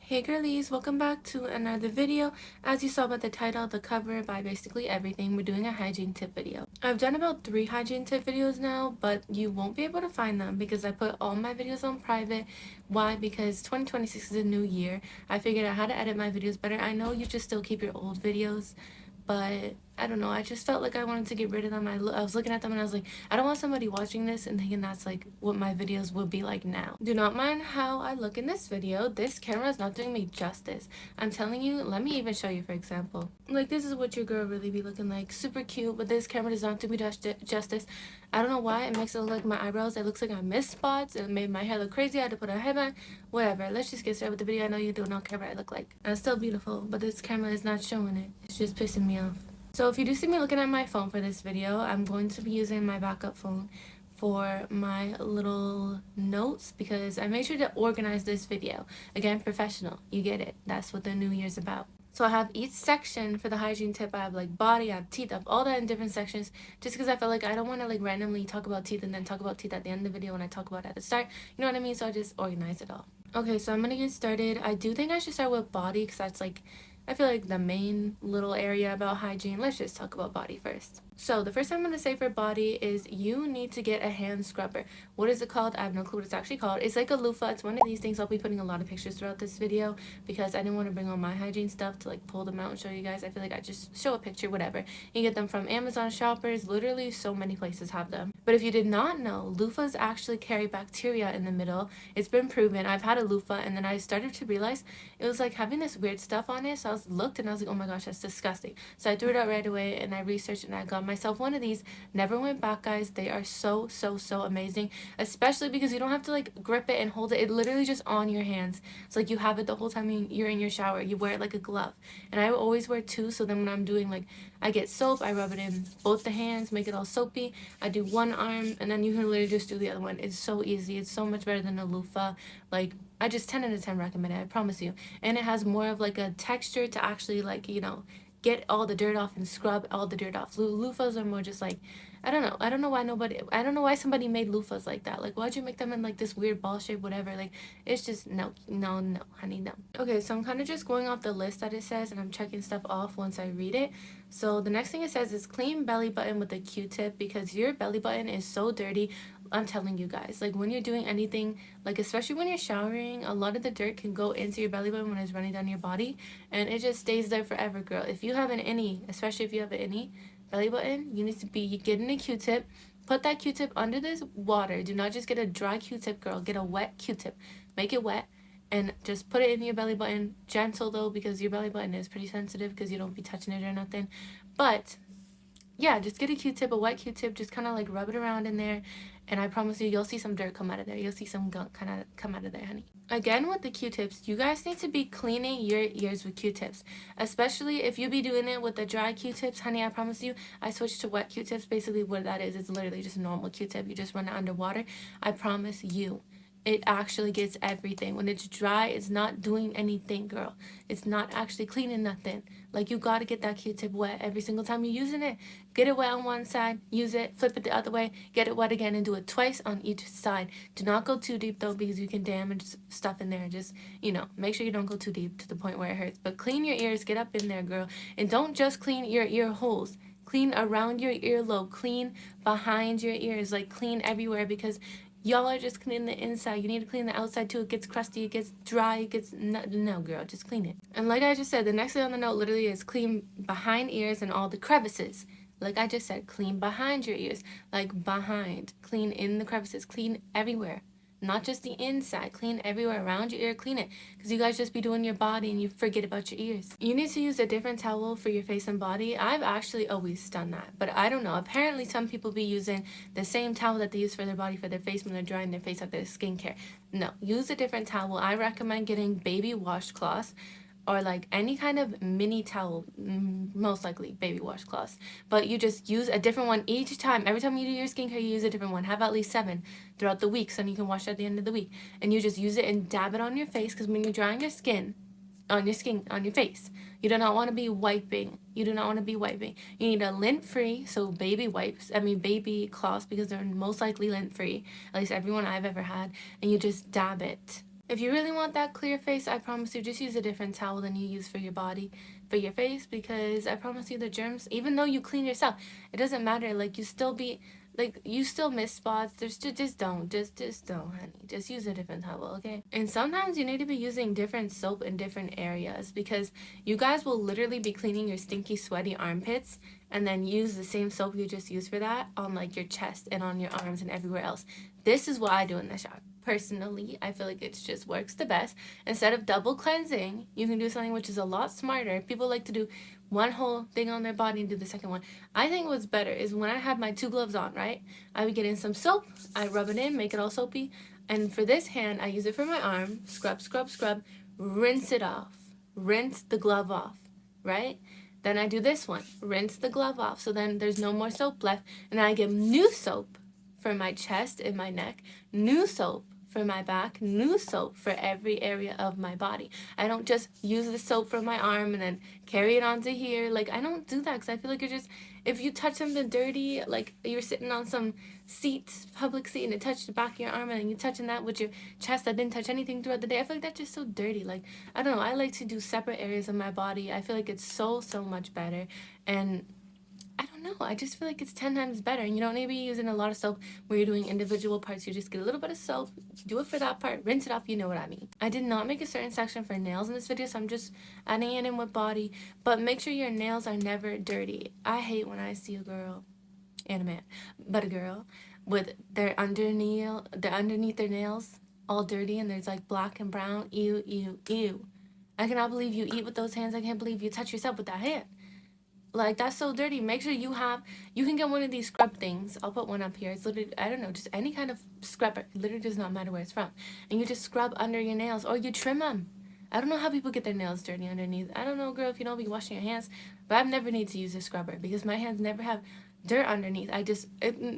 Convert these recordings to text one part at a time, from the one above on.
Hey girlies, welcome back to another video. As you saw by the title, the cover, by basically everything, we're doing a hygiene tip video. I've done about 3 hygiene tip videos now, but you won't be able to find them because I put all my videos on private. Why? Because 2026 is a new year. I figured out how to edit my videos better. I know you should still keep your old videos, but I don't know, I just felt like I wanted to get rid of them. I was looking at them and I was like, I don't want somebody watching this and thinking that's like what my videos will be like now. Do not mind how I look in this video. This camera is not doing me justice. I'm telling you, let me even show you for example. Like, this is what your girl really be looking like. Super cute, but this camera does not do me justice. I don't know why. It makes it look like my eyebrows, it looks like I missed spots. It made my hair look crazy. I had to put a headband. Whatever, let's just get started with the video. I know you do not care what I look like. I'm still beautiful, but this camera is not showing it. It's just pissing me off. So if you do see me looking at my phone for this video, I'm going to be using my backup phone for my little notes because I made sure to organize this video. Again, professional, you get it. That's what the new year's about. So I have each section for the hygiene tip. I have like body, I have teeth, I have all that in different sections just because I feel like I don't want to like randomly talk about teeth and then talk about teeth at the end of the video when I talk about it at the start. You know what I mean? So I just organize it all. Okay, so I'm gonna get started. I do think I should start with body because that's like, I feel like the main little area about hygiene. Let's just talk about body first. So the first thing I'm going to say for body is you need to get a hand scrubber. What is it called? I have no clue what it's actually called. It's like a loofah. It's one of these things. I'll be putting a lot of pictures throughout this video because I didn't want to bring all my hygiene stuff to like pull them out and show you guys. I feel like I just show a picture, whatever. You get them from Amazon shoppers. Literally so many places have them. But if you did not know, loofahs actually carry bacteria in the middle. It's been proven. I've had a loofah and then I started to realize it was like having this weird stuff on it. So I looked and I was like, oh my gosh, that's disgusting. So I threw it out right away and I researched and I got myself one of these. Never went back, guys. They are so amazing, especially because you don't have to like grip it and hold it. It literally just on your hands. It's like you have it the whole time you're in your shower. You wear it like a glove. And I always wear two, so then when I'm doing like, I get soap, I rub it in both the hands, make it all soapy. I do one arm and then you can literally just do the other one. It's so easy. It's so much better than a loofah. Like, I just 10 out of 10 recommend it, I promise you. And it has more of like a texture to actually like, you know, get all the dirt off and scrub all the dirt off. Loofahs are more just like, I don't know why somebody made loofahs like that. Like, why'd you make them in like this weird ball shape, whatever? Like, it's just no, honey, no. Okay, so I'm kind of just going off the list that it says and I'm checking stuff off once I read it. So the next thing it says is clean belly button with a Q-tip because your belly button is so dirty. I'm telling you guys, like when you're doing anything, like especially when you're showering, a lot of the dirt can go into your belly button when it's running down your body and it just stays there forever, girl. If you have an innie, especially if you have an innie belly button, you need to be getting a Q-tip. Put that Q-tip under this water. Do not just get a dry Q-tip, girl. Get a wet Q-tip. Make it wet and just put it in your belly button. Gentle though, because your belly button is pretty sensitive because you don't be touching it or nothing. But yeah, just get a Q-tip, a wet Q-tip, just kind of like rub it around in there, and I promise you, you'll see some dirt come out of there. You'll see some gunk kind of come out of there, honey. Again, with the Q-tips, you guys need to be cleaning your ears with Q-tips, especially if you be doing it with the dry Q-tips, honey. I promise you, I switched to wet Q-tips. Basically, what that is, it's literally just a normal Q-tip. You just run it underwater. I promise you, it actually gets everything. When it's dry, it's not doing anything, girl. It's not actually cleaning nothing. Like, you gotta get that Q-tip wet every single time you're using it. Get it wet on one side, use it, flip it the other way, get it wet again, and do it twice on each side. Do not go too deep though, because you can damage stuff in there. Just, you know, make sure you don't go too deep to the point where it hurts. But clean your ears, get up in there, girl. And don't just clean your ear holes. Clean around your earlobe, clean behind your ears, like clean everywhere, because y'all are just cleaning the inside. You need to clean the outside too. It gets crusty, it gets dry, it gets... No, girl, just clean it. And like I just said, the next thing on the note literally is clean behind ears and all the crevices. Like I just said, clean behind your ears. Like behind. Clean in the crevices. Clean everywhere. Not just the inside. Clean everywhere around your ear. Clean it. Because you guys just be doing your body and you forget about your ears. You need to use a different towel for your face and body. I've actually always done that. But I don't know. Apparently some people be using the same towel that they use for their body for their face when they're drying their face after their skincare. No. Use a different towel. I recommend getting baby washcloths, or like any kind of mini towel, most likely baby washcloths. But you just use a different one each time. Every time you do your skincare, you use a different one. Have at least 7 throughout the week so you can wash at the end of the week. And you just use it and dab it on your face, because when you're drying your skin, on your face, you do not want to be wiping. You need a lint-free, so baby cloths, because they're most likely lint-free, at least everyone I've ever had, and you just dab it If you really want that clear face, I promise you, just use a different towel than you use for your body, for your face, because I promise you the germs, even though you clean yourself, it doesn't matter. Like, you still miss spots. There's just don't, just don't, honey. Just use a different towel, okay? And sometimes you need to be using different soap in different areas, because you guys will literally be cleaning your stinky, sweaty armpits and then use the same soap you just used for that on like your chest and on your arms and everywhere else. This is what I do in the shower. Personally, I feel like it just works the best. Instead of double cleansing, you can do something which is a lot smarter. People like to do one whole thing on their body and do the second one. I think what's better is when I have my 2 gloves on, right? I would get in some soap, I rub it in, make it all soapy, and for this hand, I use it for my arm, scrub, scrub, scrub, rinse it off, rinse the glove off, right? Then I do this one, rinse the glove off, so then there's no more soap left, and then I get new soap for my chest and my neck, new soap for my back, new soap for every area of my body. I don't just use the soap from my arm and then carry it onto here. Like, I don't do that because I feel like if you touch something dirty, like you're sitting on some seat, public seat, and it touched the back of your arm and then you're touching that with your chest that didn't touch anything throughout the day, I feel like that's just so dirty. Like, I don't know, I like to do separate areas of my body. I feel like it's so much better. And I don't know. I just feel like it's 10 times better. And you don't need to be using a lot of soap where you're doing individual parts. You just get a little bit of soap, do it for that part, rinse it off, you know what I mean. I did not make a certain section for nails in this video, so I'm just adding it in with body. But make sure your nails are never dirty. I hate when I see a girl, and a man, but a girl, with their underneath their nails all dirty and there's like black and brown. Ew, ew, ew. I cannot believe you eat with those hands. I can't believe you touch yourself with that hand. Like, that's so dirty. Make sure you can get one of these scrub things. I'll put one up here. It's literally, I don't know, just any kind of scrubber. It literally does not matter where it's from. And you just scrub under your nails or you trim them. I don't know how people get their nails dirty underneath. I don't know, girl, if you don't be washing your hands. But I've never need to use a scrubber because my hands never have dirt underneath. Let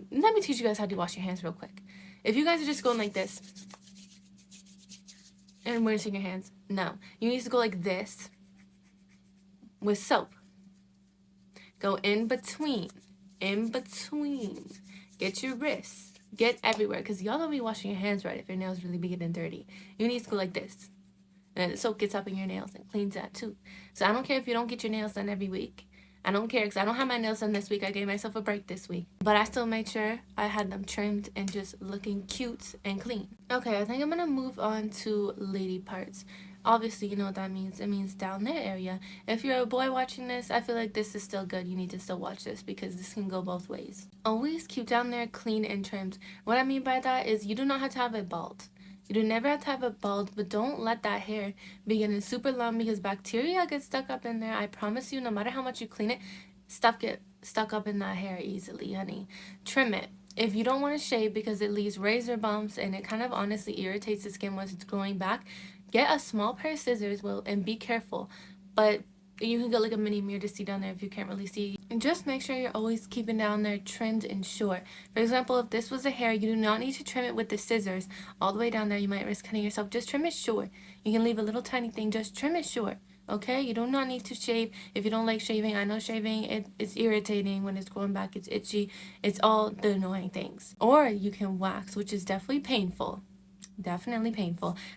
me teach you guys how to wash your hands real quick. If you guys are just going like this and rinsing your hands, no. You need to go like this with soap. Go in between, get your wrists, get everywhere, because y'all don't be washing your hands right if your nails really be getting dirty. You need to go like this, and the soap gets up in your nails and cleans that too. So I don't care if you don't get your nails done every week. I don't care, because I don't have my nails done this week. I gave myself a break this week, but I still made sure I had them trimmed and just looking cute and clean. Okay, I think I'm gonna move on to lady parts. Obviously, you know what that means. It means down there area. If you're a boy watching this, I feel like this is still good. You need to still watch this because this can go both ways. Always keep down there clean and trimmed. What I mean by that is you do not have to have it bald. You do never have to have it bald, but don't let that hair be getting super long because bacteria gets stuck up in there. I promise you, no matter how much you clean it, stuff get stuck up in that hair easily, honey. Trim it. If you don't want to shave because it leaves razor bumps and it kind of honestly irritates the skin once it's growing back, get a small pair of scissors, and be careful. But you can get like a mini mirror to see down there if you can't really see. And just make sure you're always keeping down there trimmed and short. For example, if this was a hair, you do not need to trim it with the scissors all the way down there. You might risk cutting yourself. Just trim it short. You can leave a little tiny thing. Just trim it short. Okay, you do not need to shave if you don't like shaving. I know shaving, it's irritating when it's growing back, it's itchy, it's all the annoying things. Or you can wax, which is definitely painful,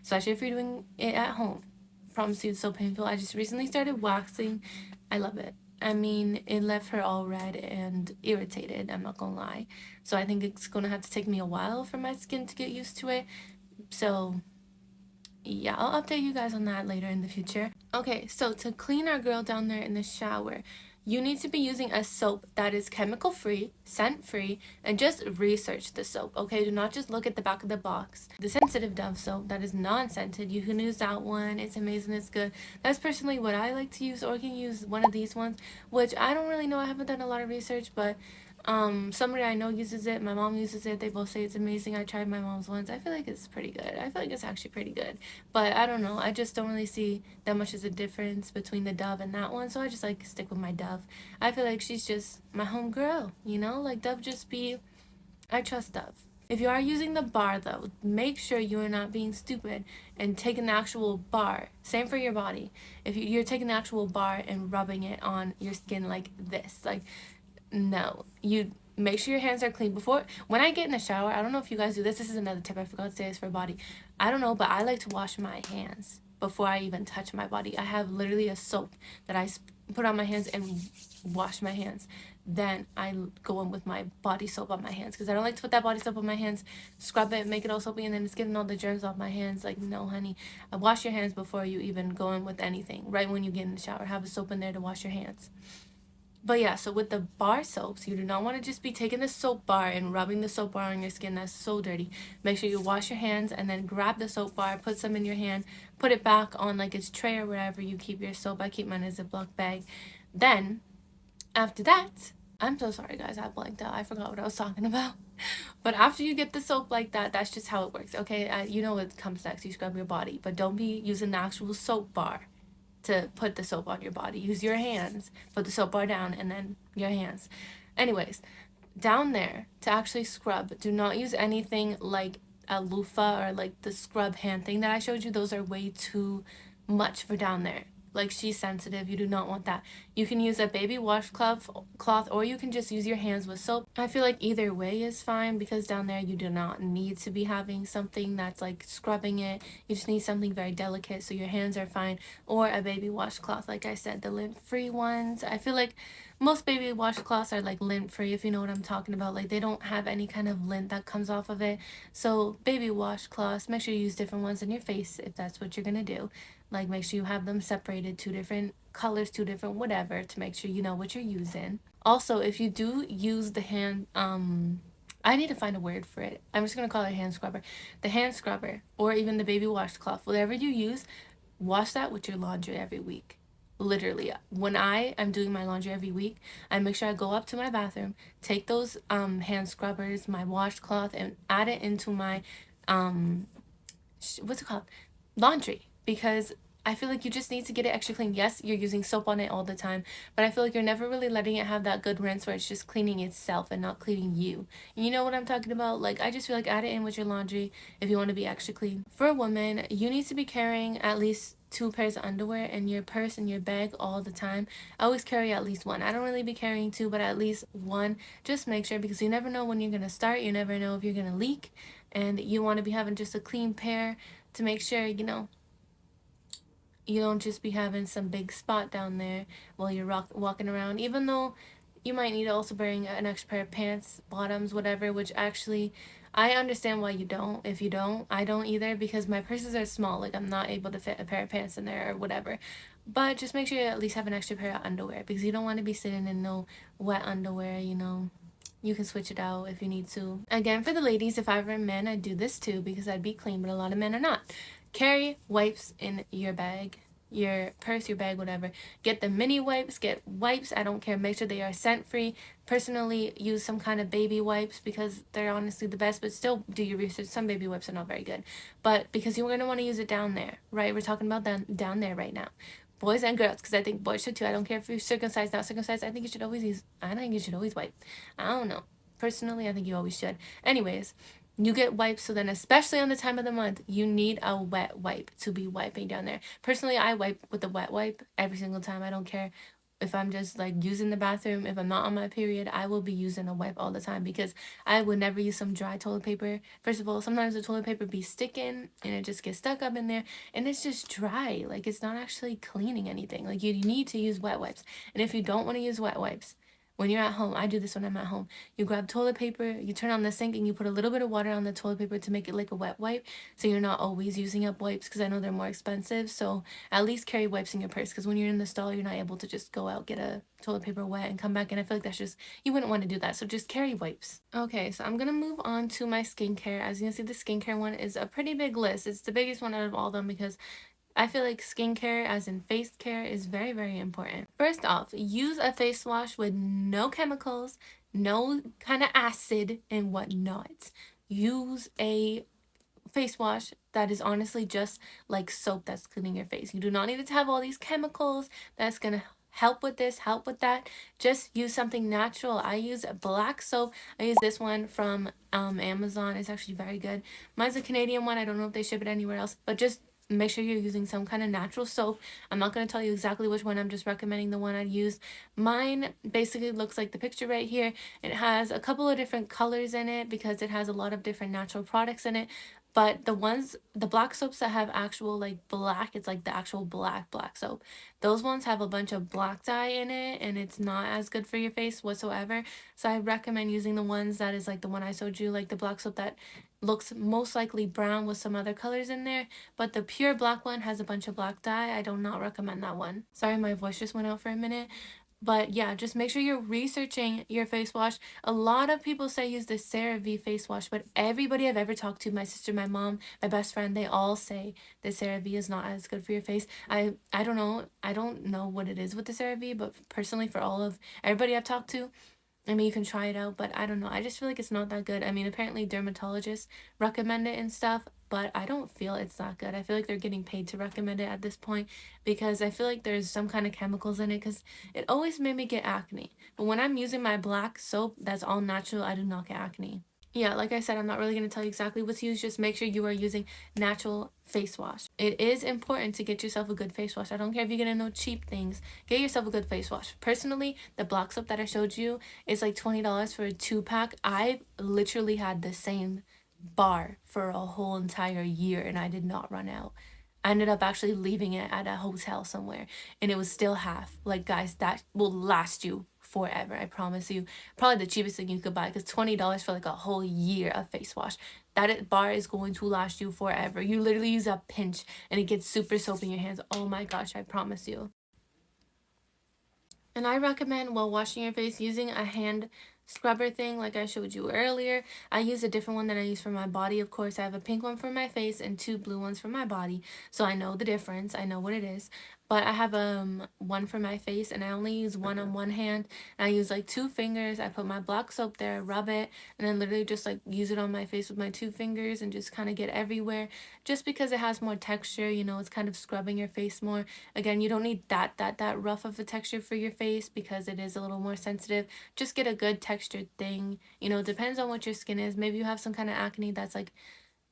especially if you're doing it at home. I promise you, it's so painful. I just recently started waxing. I love it. I mean, it left her all red and irritated, I'm not gonna lie. So I think it's gonna have to take me a while for my skin to get used to it. So yeah, I'll update you guys on that later in the future. Okay, so to clean our girl down there in the shower, you need to be using a soap that is chemical free, scent free, and just research the soap, okay? Do not just look at the back of the box. The Sensitive Dove soap that is non-scented, you can use that one. It's amazing, it's good. That's personally what I like to use, or you can use one of these ones, which I don't really know. I haven't done a lot of research, but somebody I know uses it. My mom uses it. They both say it's amazing. I tried my mom's once. I feel like it's pretty good. I feel like it's actually pretty good, but I don't know, I just don't really see that much as a difference between the Dove and that one, so I just like stick with my Dove. I feel like she's just my home girl, you know, like Dove I trust Dove. If you are using the bar though, make sure you are not being stupid and taking the actual bar. Same for your body. If you're taking the actual bar and rubbing it on your skin like this, like, no, you make sure your hands are clean before. When I get in the shower, I don't know if you guys do this. This is another tip I forgot to say, is for body. I don't know, but I like to wash my hands before I even touch my body. I have literally a soap that I put on my hands and wash my hands. Then I go in with my body soap on my hands, because I don't like to put that body soap on my hands, scrub it, make it all soapy, and then it's getting all the germs off my hands. Like, no, honey. Wash your hands before you even go in with anything. Right when you get in the shower, have a soap in there to wash your hands. But yeah, so with the bar soaps, you do not want to just be taking the soap bar and rubbing the soap bar on your skin. That's so dirty. Make sure you wash your hands and then grab the soap bar, put some in your hand, put it back on like its tray or wherever you keep your soap. I keep mine in a Ziploc bag. Then, after that, I'm so sorry guys, I blanked out. I forgot what I was talking about. But after you get the soap like that, that's just how it works, okay? You know what comes next. You scrub your body, but don't be using the actual soap bar to put the soap on your body. Use your hands, put the soap bar down, and then your hands. Anyways, down there, to actually scrub, do not use anything like a loofah or like the scrub hand thing that I showed you. Those are way too much for down there. Like, she's sensitive, you do not want that. You can use a baby washcloth, or you can just use your hands with soap. I feel like either way is fine, because down there you do not need to be having something that's like scrubbing it. You just need something very delicate, so your hands are fine. Or a baby washcloth, like I said, the lint-free ones. I feel like most baby washcloths are like lint-free, if you know what I'm talking about. Like, they don't have any kind of lint that comes off of it. So baby washcloths, make sure you use different ones on your face if that's what you're gonna do. Like, make sure you have them separated, 2 different colors, 2 different whatever, to make sure you know what you're using. Also, if you do use the hand, I need to find a word for it. I'm just gonna call it hand scrubber. The hand scrubber, or even the baby washcloth, whatever you use, wash that with your laundry every week. Literally, when I am doing my laundry every week, I make sure I go up to my bathroom, take those hand scrubbers, my washcloth, and add it into my what's it called, laundry, because I feel like you just need to get it extra clean. Yes, you're using soap on it all the time, but I feel like you're never really letting it have that good rinse where it's just cleaning itself and not cleaning you. You know what I'm talking about? Like, I just feel like add it in with your laundry if you want to be extra clean. For a woman, you need to be carrying at least 2 pairs of underwear in your purse and your bag all the time. I always carry at least 1. I don't really be carrying 2, but at least 1. Just make sure, because you never know when you're going to start. You never know if you're going to leak, and you want to be having just a clean pair to make sure, you know, you don't just be having some big spot down there while you're walking around. Even though you might need to also bring an extra pair of pants, bottoms, whatever, which actually I understand why you don't. If you don't, I don't either, because my purses are small. Like, I'm not able to fit a pair of pants in there or whatever. But just make sure you at least have an extra pair of underwear, because you don't want to be sitting in no wet underwear, you know. You can switch it out if you need to. Again, for the ladies, if I were a man, I'd do this too, because I'd be clean, but a lot of men are not. Carry wipes in your bag, your purse, your bag, whatever. Get the mini wipes, get wipes, I don't care. Make sure they are scent free. Personally, use some kind of baby wipes, because they're honestly the best, but still do your research. Some baby wipes are not very good, but because you're going to want to use it down there, right? We're talking about down there right now. Boys and girls, because I think boys should too. I don't care if you're circumcised, not circumcised. I think you should always use, I think you should always wipe. I don't know. Personally, I think you always should. Anyways, you get wipes, so then especially on the time of the month, you need a wet wipe to be wiping down there. Personally, I wipe with a wet wipe every single time. I don't care if I'm just like using the bathroom. If I'm not on my period, I will be using a wipe all the time, because I would never use some dry toilet paper. First of all, sometimes the toilet paper be sticking and it just gets stuck up in there, and it's just dry. Like, it's not actually cleaning anything. Like, you need to use wet wipes. And if you don't want to use wet wipes, when you're at home, I do this when I'm at home, you grab toilet paper, you turn on the sink, and you put a little bit of water on the toilet paper to make it like a wet wipe, so you're not always using up wipes, because I know they're more expensive. So at least carry wipes in your purse, because when you're in the stall, you're not able to just go out, get a toilet paper wet, and come back, and I feel like that's just, you wouldn't want to do that, so just carry wipes. Okay, so I'm gonna move on to my skincare. As you can see, the skincare one is a pretty big list. It's the biggest one out of all of them, because I feel like skincare, as in face care, is very, very important. First off, use a face wash with no chemicals, no kind of acid and whatnot. Use a face wash that is honestly just like soap that's cleaning your face. You do not need it to have all these chemicals that's going to help with this, help with that. Just use something natural. I use black soap. I use this one from Amazon. It's actually very good. Mine's a Canadian one. I don't know if they ship it anywhere else, but just make sure you're using some kind of natural soap. I'm not going to tell you exactly which one. I'm just recommending the one I used. Mine basically looks like the picture right here. It has a couple of different colors in it because it has a lot of different natural products in it. But the black soaps that have actual like black, it's like the actual black soap. Those ones have a bunch of black dye in it and it's not as good for your face whatsoever. So I recommend using the ones that is like the one I showed you, like the black soap that looks most likely brown with some other colors in there. But the pure black one has a bunch of black dye. I do not recommend that one. Sorry, my voice just went out for a minute. But yeah, just make sure you're researching your face wash. A lot of people say use the CeraVe face wash, but everybody I've ever talked to, my sister, my mom, my best friend, they all say the CeraVe is not as good for your face. I don't know. I don't know what it is with the CeraVe, but personally for all of everybody I've talked to, I mean, you can try it out, but I don't know. I just feel like it's not that good. I mean, apparently dermatologists recommend it and stuff, but I don't feel it's that good. I feel like they're getting paid to recommend it at this point because I feel like there's some kind of chemicals in it because it always made me get acne. But when I'm using my black soap that's all natural, I do not get acne. Yeah, like I said, I'm not really going to tell you exactly what to use. Just make sure you are using natural face wash. It is important to get yourself a good face wash. I don't care if you're getting no cheap things. Get yourself a good face wash. Personally, the black soap that I showed you is like $20 for a 2-pack. I literally had the same bar for a whole entire year and I did not run out. I ended up actually leaving it at a hotel somewhere and it was still half. Like, guys, that will last you forever. I promise you. Probably the cheapest thing you could buy because $20 for like a whole year of face wash. That bar is going to last you forever. You literally use a pinch and it gets super soap in your hands. Oh my gosh, I promise you. And I recommend while washing your face using a hand scrubber thing like I showed you earlier. I use a different one than I use for my body. Of course, I have a pink one for my face and 2 blue ones for my body. So I know the difference. I know what it is. But I have one for my face and I only use one on one hand. And I use like 2 fingers. I put my black soap there, rub it, and then literally just like use it on my face with my 2 fingers and just kind of get everywhere. Just because it has more texture, you know, it's kind of scrubbing your face more. Again, you don't need that rough of a texture for your face because it is a little more sensitive. Just get a good textured thing. You know, it depends on what your skin is. Maybe you have some kind of acne that's like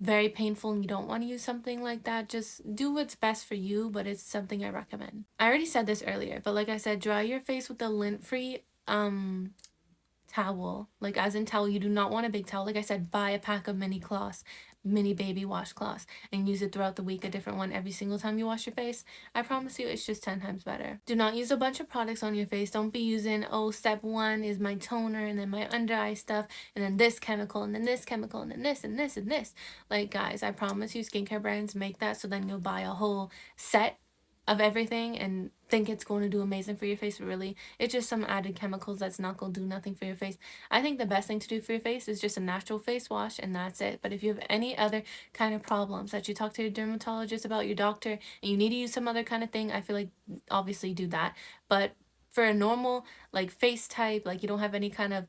very painful and you don't want to use something like that. Just do what's best for you, but it's something I recommend. I already said this earlier, but like I said, dry your face with a lint-free towel, like as in towel. You do not want a big towel. Like I said, buy a pack of mini cloths, mini baby washcloths, and use it throughout the week, a different one every single time you wash your face. I promise you it's just 10 times better. Do not use a bunch of products on your face. Don't be using, oh, step 1 is my toner and then my under eye stuff and then this chemical and then this chemical and then this and this and this. Like, guys, I promise you skincare brands make that so then you'll buy a whole set of everything and think it's going to do amazing for your face, but really it's just some added chemicals that's not going to do nothing for your face. I think the best thing to do for your face is just a natural face wash and that's it. But if you have any other kind of problems that you talk to your dermatologist about, your doctor, and you need to use some other kind of thing, I feel like obviously do that. But for a normal like face type, like you don't have any kind of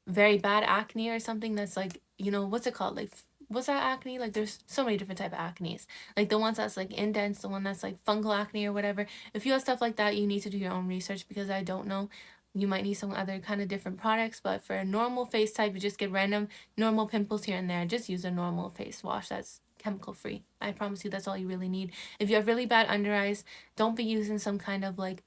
very bad acne or something that's like, you know, what's it called, like what's that acne? Like there's so many different type of acnes. Like the ones that's like indents, the one that's like fungal acne or whatever. If you have stuff like that, you need to do your own research because I don't know. You might need some other kind of different products, but for a normal face type, you just get random normal pimples here and there. Just use a normal face wash that's chemical free. I promise you that's all you really need. If you have really bad under eyes, don't be using some kind of like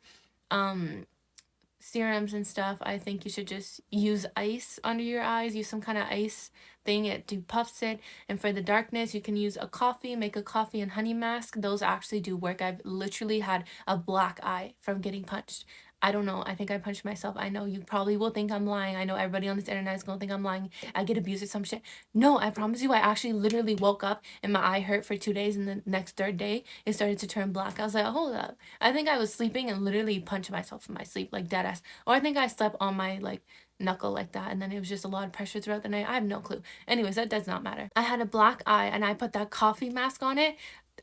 serums and stuff. I think you should just use ice under your eyes. Use some kind of ice thing. It depuffs it. And for the darkness, you can use a coffee. Make a coffee and honey mask. Those actually do work. I've literally had a black eye from getting punched. I don't know. I think I punched myself. I know you probably will think I'm lying. I know everybody on this internet is going to think I'm lying. I get abused or some shit. No, I promise you, I actually literally woke up and my eye hurt for 2 days. And the next 3rd day, it started to turn black. I was like, hold up. I think I was sleeping and literally punched myself in my sleep, like dead ass. Or I think I slept on my like knuckle like that and then it was just a lot of pressure throughout the night. I have no clue. Anyways, that does not matter. I had a black eye and I put that coffee mask on it.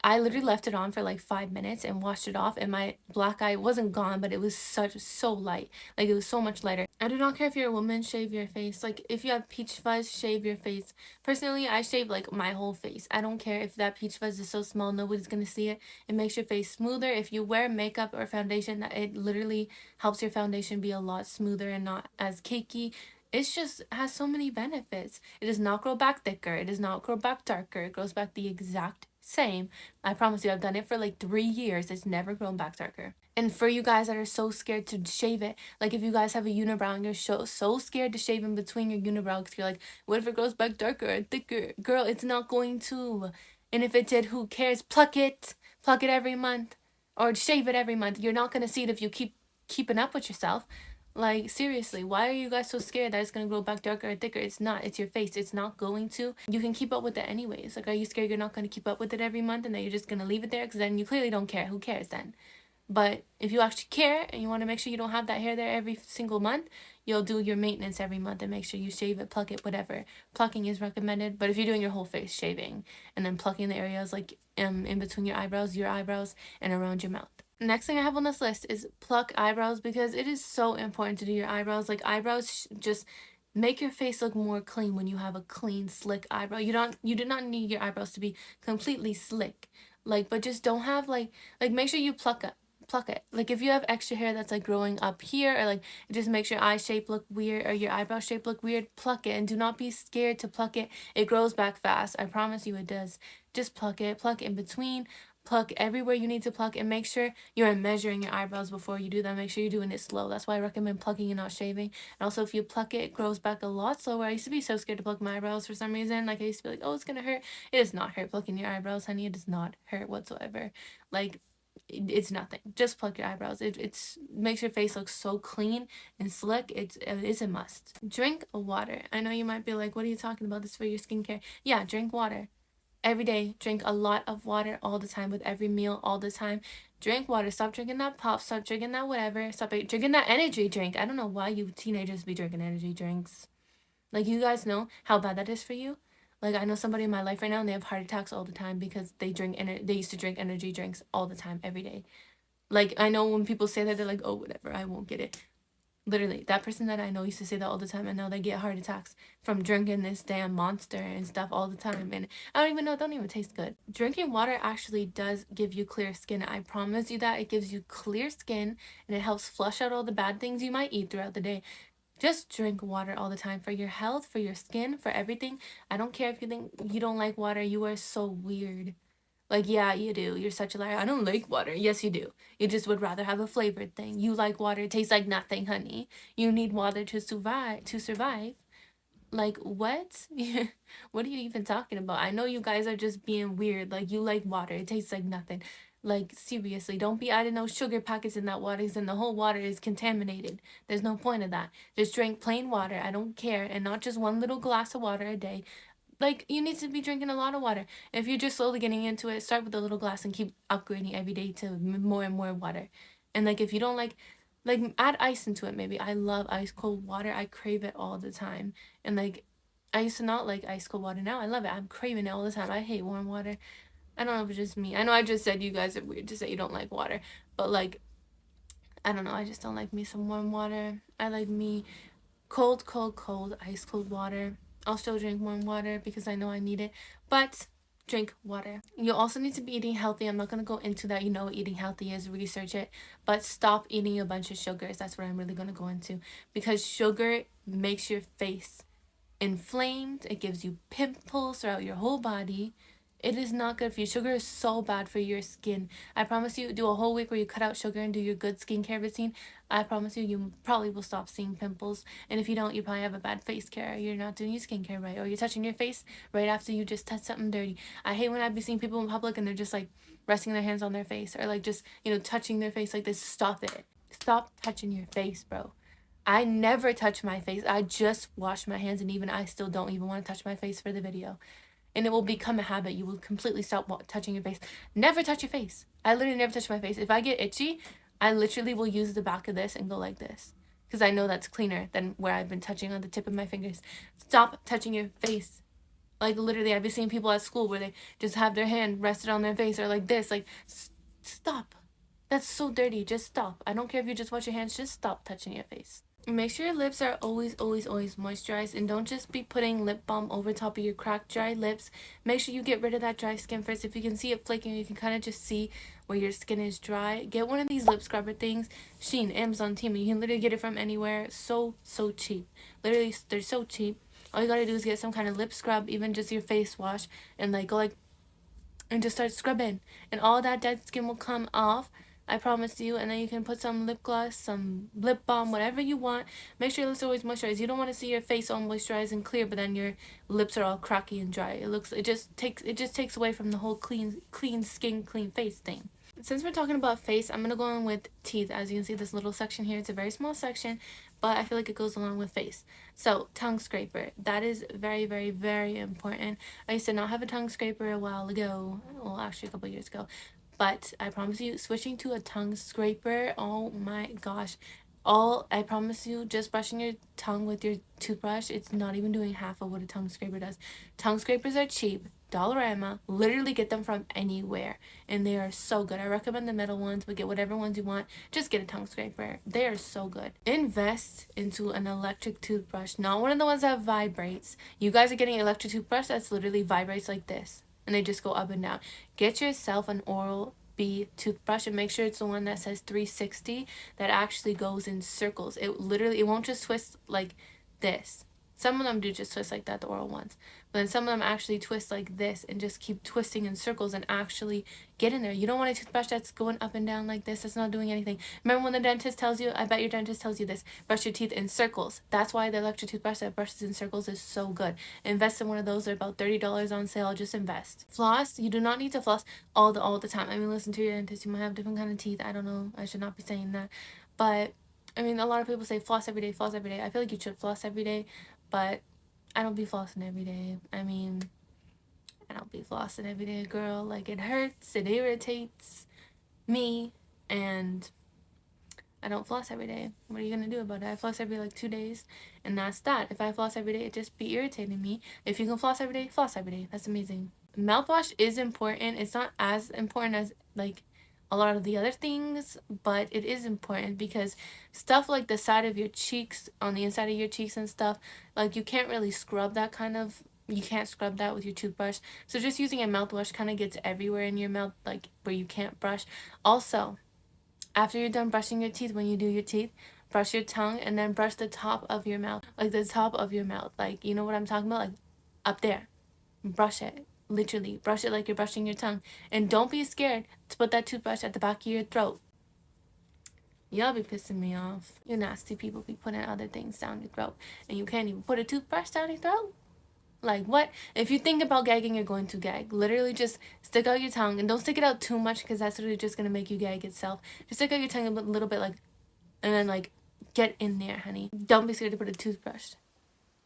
I literally left it on for like 5 minutes and washed it off and my black eye wasn't gone, but it was so light. Like it was so much lighter. I do not care if you're a woman, shave your face. Like if you have peach fuzz, shave your face. Personally, I shave like my whole face. I don't care if that peach fuzz is so small, nobody's gonna see it. It makes your face smoother. If you wear makeup or foundation, it literally helps your foundation be a lot smoother and not as cakey. It's just has so many benefits. It does not grow back thicker. It does not grow back darker. It grows back the exact Same. I promise you, I've done it for like 3 years. It's never grown back darker. And for you guys that are so scared to shave it, like if you guys have a unibrow and you're so scared to shave in between your unibrow because you're like, what if it grows back darker and thicker? Girl, it's not going to. And if it did, who cares? Pluck it. Pluck it every month. Or shave it every month. You're not going to see it if you keep keeping up with yourself. Like, seriously, why are you guys so scared that it's going to grow back darker or thicker? It's not. It's your face. It's not going to. You can keep up with it anyways. Like, are you scared you're not going to keep up with it every month and that you're just going to leave it there? Because then you clearly don't care. Who cares then? But if you actually care and you want to make sure you don't have that hair there every single month, you'll do your maintenance every month and make sure you shave it, pluck it, whatever. Plucking is recommended. But if you're doing your whole face, shaving, and then plucking the areas like in between your eyebrows, and around your mouth. Next thing I have on this list is pluck eyebrows, because it is so important to do your eyebrows. Like, eyebrows just make your face look more clean when you have a clean, slick eyebrow. You do not need your eyebrows to be completely slick. Like, but just don't have like make sure you pluck it. Like, if you have extra hair that's like growing up here, or like it just makes your eye shape look weird or your eyebrow shape look weird, pluck it. And do not be scared to pluck it. It grows back fast. I promise you it does. Just pluck it. Pluck in between. Pluck everywhere you need to pluck, and make sure you're measuring your eyebrows before you do that. Make sure you're doing it slow. That's why I recommend plucking and not shaving. And also, if you pluck it, it grows back a lot slower. I used to be so scared to pluck my eyebrows for some reason. Like, I used to be like, oh, it's gonna hurt. It does not hurt plucking your eyebrows, honey. It does not hurt whatsoever. Like, it's nothing. Just pluck your eyebrows. It's makes your face look so clean and slick. It's a must. Drink water. I know you might be like, what are you talking about? This is for your skincare. Yeah, drink water. Every day, drink a lot of water all the time, with every meal all the time. Drink water. Stop drinking that pop. Stop drinking that whatever. Stop drinking that energy drink. I don't know why you teenagers be drinking energy drinks. Like, you guys know how bad that is for you? Like, I know somebody in my life right now and they have heart attacks all the time because they used to drink energy drinks all the time, every day. Like, I know when people say that, they're like, oh, whatever, I won't get it. Literally, that person that I know used to say that all the time, and now they get heart attacks from drinking this damn Monster and stuff all the time. And I don't even know, it don't even taste good. Drinking water actually does give you clear skin. I promise you that. It gives you clear skin, and it helps flush out all the bad things you might eat throughout the day. Just drink water all the time, for your health, for your skin, for everything. I don't care if you think you don't like water. You are so weird. Like, yeah, you do. You're such a liar. I don't like water. Yes, you do. You just would rather have a flavored thing. You like water. It tastes like nothing, honey. You need water to survive. Like, what? What are you even talking about? I know you guys are just being weird. Like, you like water. It tastes like nothing. Like, seriously, don't be adding no sugar packets in that water, because then the whole water is contaminated. There's no point of that. Just drink plain water. I don't care. And not just one little glass of water a day. Like, you need to be drinking a lot of water. If you're just slowly getting into it, start with a little glass and keep upgrading every day to more and more water. And like, if you don't like add ice into it maybe. I love ice cold water. I crave it all the time. And like, I used to not like ice cold water. Now I love it. I'm craving it all the time. I hate warm water. I don't know if it's just me. I know I just said you guys are weird to say you don't like water, but like, I don't know. I just don't like me some warm water. I like me cold, ice cold water. I'll still drink warm water because I know I need it, but drink water. You also need to be eating healthy. I'm not going to go into that. You know what eating healthy is, research it, but stop eating a bunch of sugars. That's what I'm really going to go into, because sugar makes your face inflamed. It gives you pimples throughout your whole body. It is not good for you. Sugar is so bad for your skin. I promise you, do a whole week where you cut out sugar and do your good skincare routine. I promise you, you probably will stop seeing pimples. And if you don't, you probably have a bad face care. You're not doing your skincare right. Or you're touching your face right after you just touch something dirty. I hate when I be seeing people in public and they're just like resting their hands on their face. Or like just, touching their face like this. Stop it. Stop touching your face, bro. I never touch my face. I just wash my hands, and even I still don't even want to touch my face for the video. And it will become a habit. You will completely stop touching your face. Never touch your face. I literally never touch my face. If I get itchy, I literally will use the back of this and go like this, because I know that's cleaner than where I've been touching on the tip of my fingers. Stop touching your face. Like, literally, I've been seeing people at school where they just have their hand rested on their face or like this. Like, stop. That's so dirty. Just stop. I don't care if you just wash your hands. Just stop touching your face. Make sure your lips are always moisturized, and don't just be putting lip balm over top of your cracked, dry lips. Make sure you get rid of that dry skin first. If you can see it flaking, you can kind of just see where your skin is dry. Get one of these lip scrubber things. Shein, Amazon, Temu. You can literally get it from anywhere. So cheap. Literally, they're so cheap. All you gotta do is get some kind of lip scrub, even just your face wash, and like go like and just start scrubbing, and all that dead skin will come off. I promise you. And then you can put some lip gloss, some lip balm, whatever you want. Make sure your lips are always moisturized. You don't want to see your face all moisturized and clear, but then your lips are all cracky and dry. It just takes away from the whole clean skin, clean face thing. Since we're talking about face, I'm gonna go on with teeth. As you can see, this little section here, it's a very small section, but I feel like it goes along with face. So, tongue scraper. That is very, very, very important. I used to not have a tongue scraper a while ago. Well, actually, a couple years ago. But I promise you, switching to a tongue scraper, oh my gosh. I promise you, just brushing your tongue with your toothbrush, it's not even doing half of what a tongue scraper does. Tongue scrapers are cheap. Dollarama, literally get them from anywhere, and they are so good. I recommend the metal ones, but get whatever ones you want. Just get a tongue scraper. They are so good. Invest into an electric toothbrush, not one of the ones that vibrates. You guys are getting an electric toothbrush that's literally vibrates like this, and they just go up and down. Get yourself an Oral-B toothbrush, and make sure it's the one that says 360, that actually goes in circles. It won't just twist like this. Some of them do just twist like that, the oral ones. But then some of them actually twist like this and just keep twisting in circles and actually get in there. You don't want a toothbrush that's going up and down like this. That's not doing anything. Remember when the dentist tells you, I bet your dentist tells you this, brush your teeth in circles. That's why the electric toothbrush that brushes in circles is so good. Invest in one of those. They're about $30 on sale. Just invest. Floss. You do not need to floss all the time. I mean, listen to your dentist. You might have different kind of teeth. I don't know. I should not be saying that. But, I mean, a lot of people say floss every day, floss every day. I feel like you should floss every day. But I don't be flossing every day. I mean, I don't be flossing every day, girl. Like, it hurts, it irritates me, and I don't floss every day. What are you gonna do about it? I floss every like 2 days, and that's that. If I floss every day, it just be irritating me. If you can floss every day, floss every day. That's amazing. Mouthwash is important. It's not as important as like a lot of the other things, but it is important because stuff like the side of your cheeks, on the inside of your cheeks and stuff, like you can't really scrub that kind of, you can't scrub that with your toothbrush. So just using a mouthwash kind of gets everywhere in your mouth, like where you can't brush. Also, after you're done brushing your teeth, when you do your teeth, brush your tongue and then brush the top of your mouth, like the top of your mouth, like, you know what I'm talking about, like up there. Brush it. Literally, brush it like you're brushing your tongue. And don't be scared to put that toothbrush at the back of your throat. Y'all be pissing me off. You nasty people be putting other things down your throat. And you can't even put a toothbrush down your throat? Like, what? If you think about gagging, you're going to gag. Literally, just stick out your tongue. And don't stick it out too much, because that's literally just going to make you gag itself. Just stick out your tongue a little bit, like, and then, like, get in there, honey. Don't be scared to put a toothbrush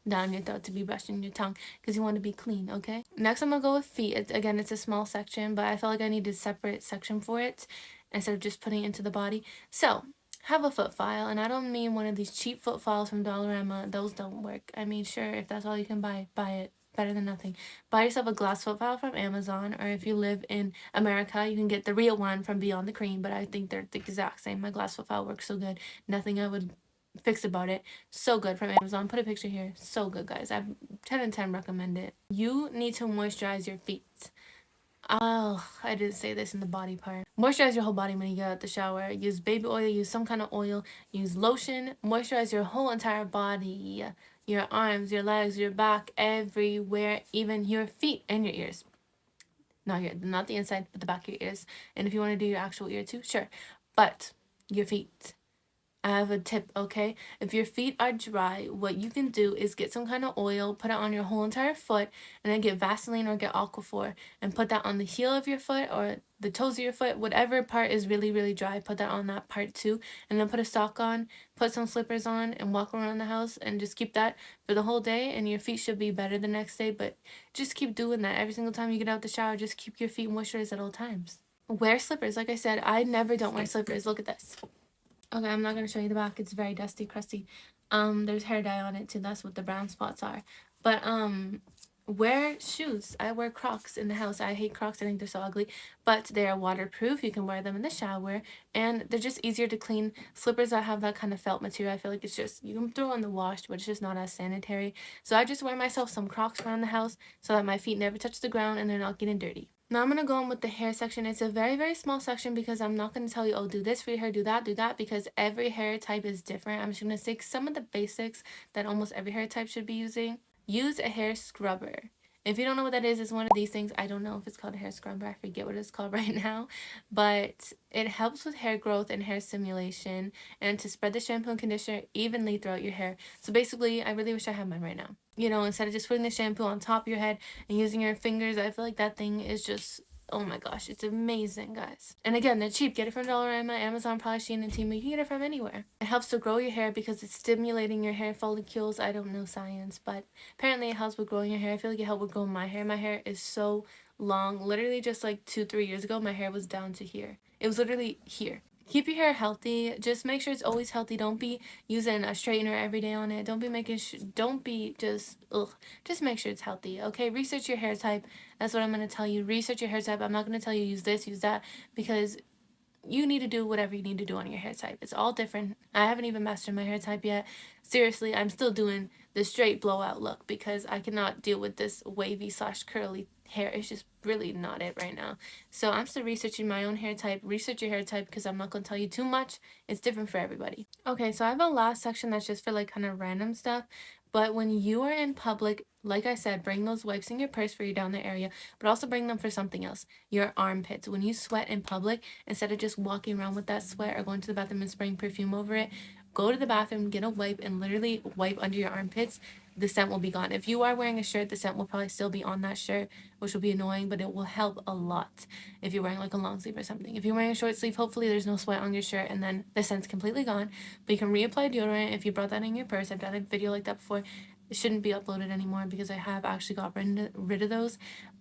down your throat to be brushing your tongue, because you want to be clean, okay? Next, I'm gonna go with feet. It's a small section, but I felt like I needed a separate section for it instead of just putting it into the body. So, have a foot file, and I don't mean one of these cheap foot files from Dollarama. Those don't work. I mean, sure, if that's all you can buy it. Better than nothing. Buy yourself a glass foot file from Amazon, or if you live in America, you can get the real one from Beyond the Cream, but I think they're the exact same. My glass foot file works so good. Nothing I would fix about it. So good, from Amazon. Put a picture here. So good, guys. I 10 and 10 recommend it. You need to moisturize your feet. Oh, I didn't say this in the body part. Moisturize your whole body when you get out the shower. Use baby oil, use some kind of oil, use lotion. Moisturize your whole entire body. Your arms, your legs, your back, everywhere, even your feet and your ears. Not the inside, but the back of your ears. And if you want to do your actual ear too, sure. But your feet. I have a tip, okay? If your feet are dry, what you can do is get some kind of oil, put it on your whole entire foot, and then get Vaseline or get Aquaphor and put that on the heel of your foot or the toes of your foot, whatever part is really, really dry, put that on that part too. And then put a sock on, put some slippers on, and walk around the house and just keep that for the whole day, and your feet should be better the next day. But just keep doing that. Every single time you get out the shower, just keep your feet moisturized at all times. Wear slippers. Like I said, I never don't wear slippers. Look at this. Okay, I'm not going to show you the back. It's very dusty, crusty. There's hair dye on it too. That's what the brown spots are. But, wear shoes. I wear Crocs in the house. I hate Crocs. I think they're so ugly. But they are waterproof. You can wear them in the shower. And they're just easier to clean. Slippers that have that kind of felt material, I feel like it's just, you can throw in the wash, but it's just not as sanitary. So I just wear myself some Crocs around the house so that my feet never touch the ground and they're not getting dirty. Now I'm going to go on with the hair section. It's a very, very small section because I'm not going to tell you, oh, do this for your hair, do that, because every hair type is different. I'm just going to say some of the basics that almost every hair type should be using. Use a hair scrubber. If you don't know what that is, it's one of these things. I don't know if it's called a hair scrubber. I forget what it's called right now. But it helps with hair growth and hair stimulation and to spread the shampoo and conditioner evenly throughout your hair. So basically, I really wish I had mine right now. You know, instead of just putting the shampoo on top of your head and using your fingers, I feel like that thing is just, oh my gosh, it's amazing, guys. And again, they're cheap. Get it from Dollarama, Amazon, probably Shein, and Temu. You can get it from anywhere. It helps to grow your hair because it's stimulating your hair follicles. I don't know science, but apparently it helps with growing your hair. I feel like it helped with growing my hair. My hair is so long. Literally just like 2-3 years ago, my hair was down to here. It was literally here. Keep your hair healthy. Just make sure it's always healthy. Don't be using a straightener every day on it. Don't be making don't be just just make sure it's healthy. Okay, research your hair type. That's what I'm going to tell you. Research your hair type. I'm not going to tell you use this, use that, because you need to do whatever you need to do on your hair type. It's all different. I haven't even mastered my hair type yet. Seriously, I'm still doing the straight blowout look because I cannot deal with this wavy / curly hair. It's just really not it right now. So I'm still researching my own hair type. Research your hair type because I'm not going to tell you too much. It's different for everybody. Okay, so I have a last section that's just for like kind of random stuff. But when you are in public, like I said, bring those wipes in your purse for you down the area, but also bring them for something else. Your armpits. When you sweat in public, instead of just walking around with that sweat or going to the bathroom and spraying perfume over it, go to the bathroom, get a wipe, and literally wipe under your armpits. The scent will be gone. If you are wearing a shirt, the scent will probably still be on that shirt, which will be annoying, but it will help a lot if you're wearing like a long sleeve or something. If you're wearing a short sleeve, hopefully there's no sweat on your shirt and then the scent's completely gone. But you can reapply deodorant if you brought that in your purse. I've done a video like that before. It shouldn't be uploaded anymore because I have actually got rid of those,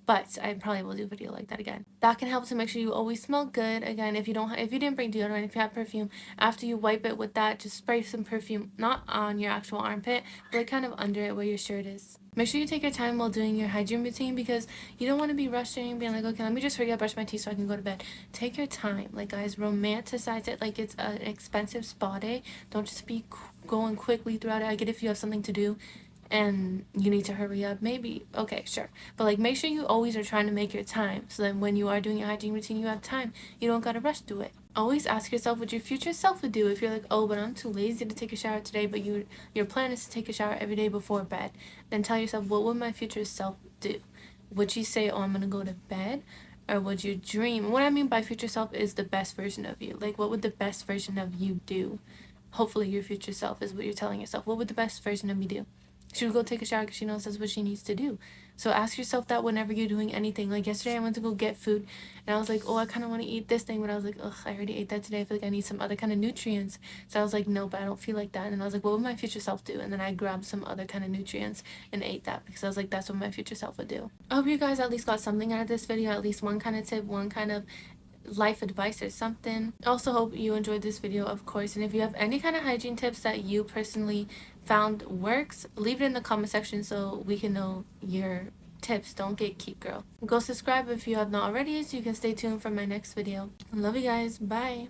but I probably will do a video like that again. That can help to make sure you always smell good. Again, if you didn't bring deodorant, if you have perfume, after you wipe it with that, just spray some perfume, not on your actual armpit, but like kind of under it where your shirt is. Make sure you take your time while doing your hygiene routine because you don't want to be rushing, being like, okay, let me just hurry up, brush my teeth so I can go to bed. Take your time. Like, guys, romanticize it like it's an expensive spa day. Don't just be going quickly throughout it. I get if you have something to do and you need to hurry up, maybe, okay, sure, but like make sure you always are trying to make your time so that when you are doing your hygiene routine you have time. You don't gotta rush through it. Always ask yourself what your future self would do. If you're like, oh, but I'm too lazy to take a shower today, but your plan is to take a shower every day before bed, then tell yourself, what would my future self do? Would you say, oh, I'm gonna go to bed? Or would you dream? What I mean by future self is the best version of you. Like, what would the best version of you do? Hopefully your future self is what you're telling yourself. What would the best version of me do? She would go take a shower because she knows that's what she needs to do. So ask yourself that whenever you're doing anything. Like yesterday I went to go get food and I was like, oh, I kind of want to eat this thing, but I was like, ugh, I already ate that today. I feel like I need some other kind of nutrients. So I was like, no, but I don't feel like that. And then I was like, what would my future self do? And then I grabbed some other kind of nutrients and ate that because I was like, that's what my future self would do. I hope you guys at least got something out of this video, at least one kind of tip, one kind of life advice or something. Also hope you enjoyed this video, of course, and if you have any kind of hygiene tips that you personally found works, leave it in the comment section so we can know your tips. Don't get keep girl. Go subscribe if you have not already so you can stay tuned for my next video. I love you guys. Bye.